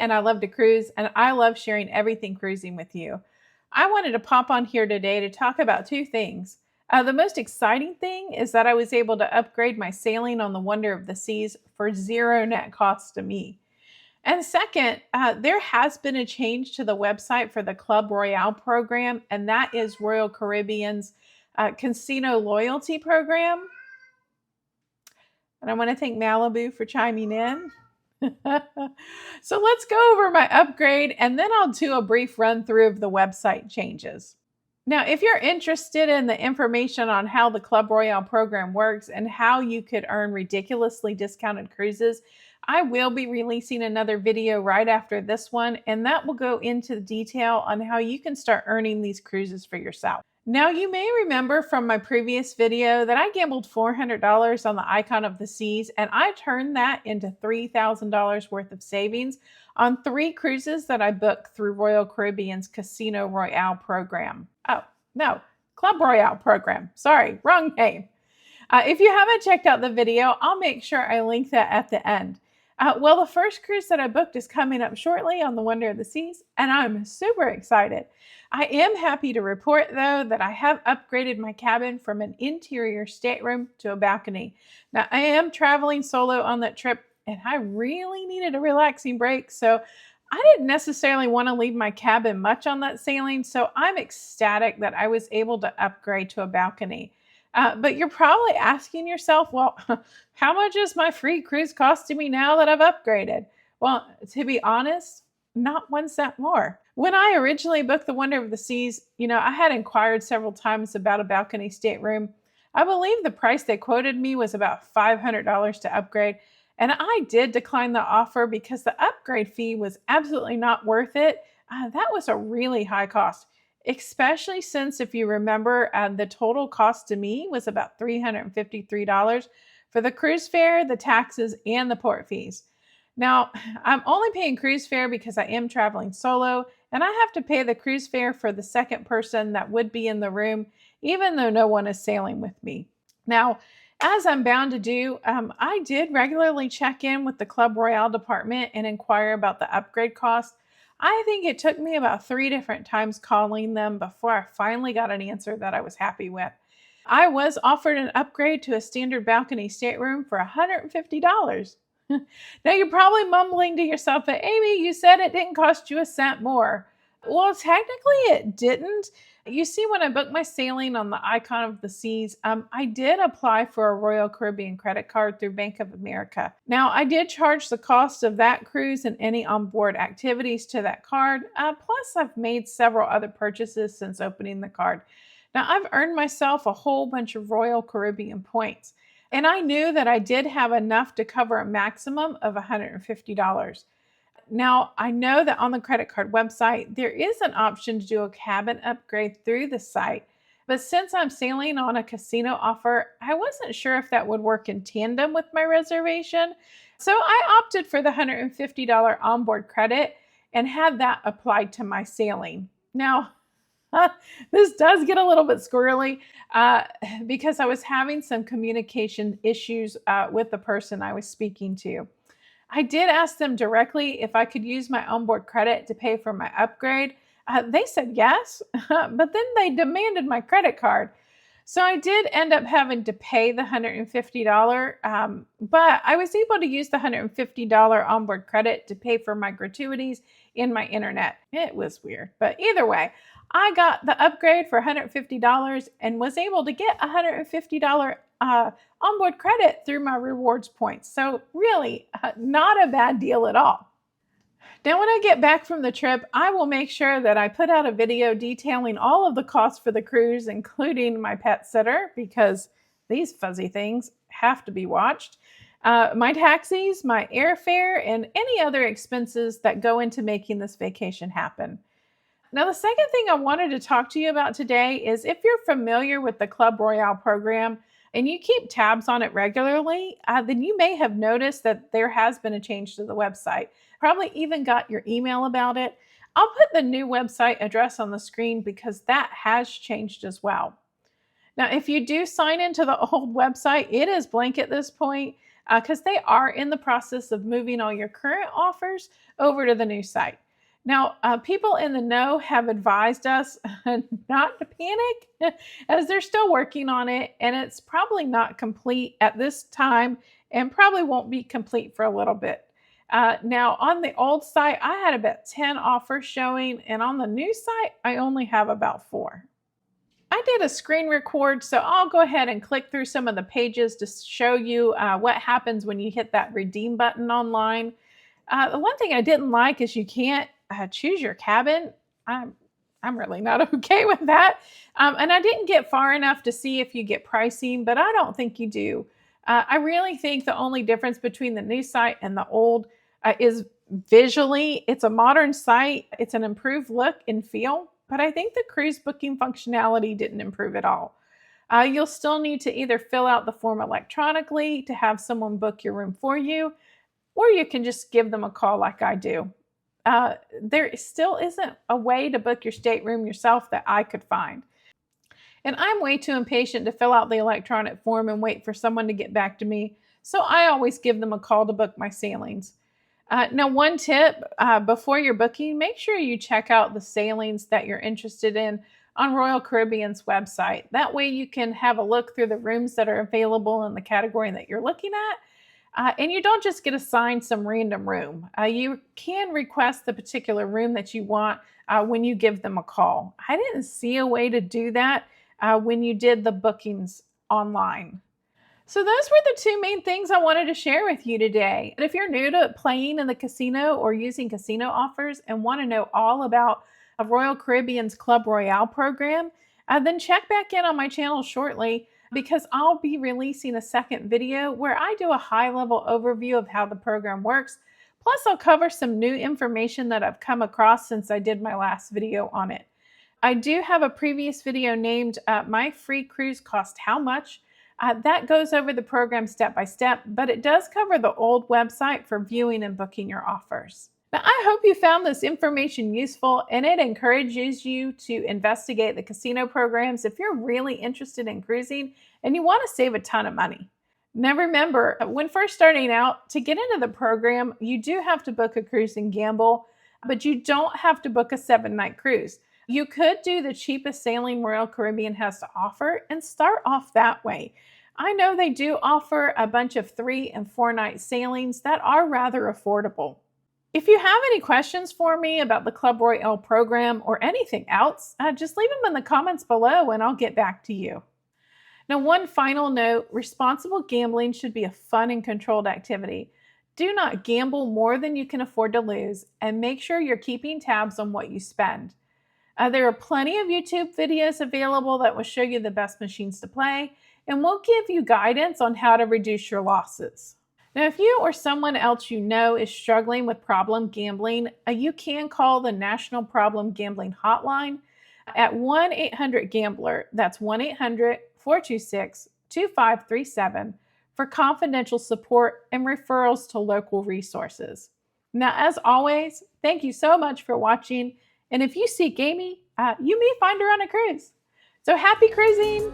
and I love to cruise, and I love sharing everything cruising with you. I wanted to pop on here today to talk about two things. The most exciting thing is that I was able to upgrade my sailing on the Wonder of the Seas for zero net cost to me. And second, there has been a change to the website for the Club Royale program, and that is Royal Caribbean's casino loyalty program. And I want to thank Malibu for chiming in. So let's go over my upgrade and then I'll do a brief run through of the website changes. Now, if you're interested in the information on how the Club Royale program works and how you could earn ridiculously discounted cruises, I will be releasing another video right after this one, and that will go into detail on how you can start earning these cruises for yourself. Now, you may remember from my previous video that I gambled $400 on the Icon of the Seas, and I turned that into $3,000 worth of savings on 3 cruises that I booked through Royal Caribbean's Casino Royale program. Oh, no, Club Royale program. Sorry, wrong name. If you haven't checked out the video, I'll make sure I link that at the end. Well, the first cruise that I booked is coming up shortly on the Wonder of the Seas, and I'm super excited. I am happy to report, though, that I have upgraded my cabin from an interior stateroom to a balcony. Now, I am traveling solo on that trip, and I really needed a relaxing break, so I didn't necessarily want to leave my cabin much on that sailing, so I'm ecstatic that I was able to upgrade to a balcony. But you're probably asking yourself, well, how much is my free cruise costing me now that I've upgraded? Well, to be honest, not 1 cent more. When I originally booked the Wonder of the Seas, I had inquired several times about a balcony stateroom. I believe the price they quoted me was about $500 to upgrade, and I did decline the offer because the upgrade fee was absolutely not worth it. That was a really high cost. Especially since, if you remember, the total cost to me was about $353 for the cruise fare, the taxes, and the port fees. Now, I'm only paying cruise fare because I am traveling solo, and I have to pay the cruise fare for the second person that would be in the room, even though no one is sailing with me. Now, as I'm bound to do, I did regularly check in with the Club Royale department and inquire about the upgrade cost. I think it took me about 3 different times calling them before I finally got an answer that I was happy with. I was offered an upgrade to a standard balcony stateroom for $150. Now you're probably mumbling to yourself, but Amy, you said it didn't cost you a cent more. Well, technically it didn't. You see, when I booked my sailing on the Icon of the Seas, I did apply for a Royal Caribbean credit card through Bank of America. Now, I did charge the cost of that cruise and any onboard activities to that card. Plus, I've made several other purchases since opening the card. Now, I've earned myself a whole bunch of Royal Caribbean points, and I knew that I did have enough to cover a maximum of $150. Now, I know that on the credit card website, there is an option to do a cabin upgrade through the site. But since I'm sailing on a casino offer, I wasn't sure if that would work in tandem with my reservation. So I opted for the $150 onboard credit and had that applied to my sailing. Now, this does get a little bit squirrely because I was having some communication issues with the person I was speaking to. I did ask them directly if I could use my onboard credit to pay for my upgrade. They said yes, but then they demanded my credit card. So I did end up having to pay the $150, but I was able to use the $150 onboard credit to pay for my gratuities and my internet. It was weird, but either way, I got the upgrade for $150 and was able to get $150 onboard credit through my rewards points. So really, not a bad deal at all. Now, when I get back from the trip, I will make sure that I put out a video detailing all of the costs for the cruise, including my pet sitter, because these fuzzy things have to be watched, my taxis, my airfare, and any other expenses that go into making this vacation happen. Now, the second thing I wanted to talk to you about today is if you're familiar with the Club Royale program and you keep tabs on it regularly, then you may have noticed that there has been a change to the website. Probably even got your email about it. I'll put the new website address on the screen because that has changed as well. Now, if you do sign into the old website, it is blank at this point. because they are in the process of moving all your current offers over to the new site. Now, people in the know have advised us not to panic as they're still working on it, and it's probably not complete at this time and probably won't be complete for a little bit. Now, on the old site, I had about 10 offers showing, and on the new site, I only have about 4. I did a screen record, so I'll go ahead and click through some of the pages to show you what happens when you hit that redeem button online. The one thing I didn't like is you can't choose your cabin. I'm really not okay with that. And I didn't get far enough to see if you get pricing, but I don't think you do. I really think the only difference between the new site and the old is visually. It's a modern site. It's an improved look and feel, but I think the cruise booking functionality didn't improve at all. You'll still need to either fill out the form electronically to have someone book your room for you, or you can just give them a call like I do. There still isn't a way to book your stateroom yourself that I could find. And I'm way too impatient to fill out the electronic form and wait for someone to get back to me, so I always give them a call to book my sailings. Now, one tip before you're booking, make sure you check out the sailings that you're interested in on Royal Caribbean's website. That way you can have a look through the rooms that are available in the category that you're looking at. And you don't just get assigned some random room. You can request the particular room that you want when you give them a call. I didn't see a way to do that when you did the bookings online. So those were the 2 main things I wanted to share with you today. And if you're new to playing in the casino or using casino offers and want to know all about Royal Caribbean's Club Royale program, then check back in on my channel shortly, because I'll be releasing a second video where I do a high-level overview of how the program works. Plus, I'll cover some new information that I've come across since I did my last video on it. I do have a previous video named My Free Cruise Cost How Much? That goes over the program step by step, but it does cover the old website for viewing and booking your offers. Now, I hope you found this information useful and it encourages you to investigate the casino programs if you're really interested in cruising and you want to save a ton of money. Now remember, when first starting out, to get into the program, you do have to book a cruise and gamble, but you don't have to book a 7-night cruise. You could do the cheapest sailing Royal Caribbean has to offer and start off that way. I know they do offer a bunch of 3- and 4-night sailings that are rather affordable. If you have any questions for me about the Club Royale program or anything else, just leave them in the comments below and I'll get back to you. Now, one final note, responsible gambling should be a fun and controlled activity. Do not gamble more than you can afford to lose, and make sure you're keeping tabs on what you spend. There are plenty of YouTube videos available that will show you the best machines to play, and will give you guidance on how to reduce your losses. Now, if you or someone else you know is struggling with problem gambling, you can call the National Problem Gambling Hotline at 1-800-GAMBLER. That's 1-800-426-2537 for confidential support and referrals to local resources. Now, as always, thank you so much for watching. And if you seek Amy, you may find her on a cruise. So happy cruising!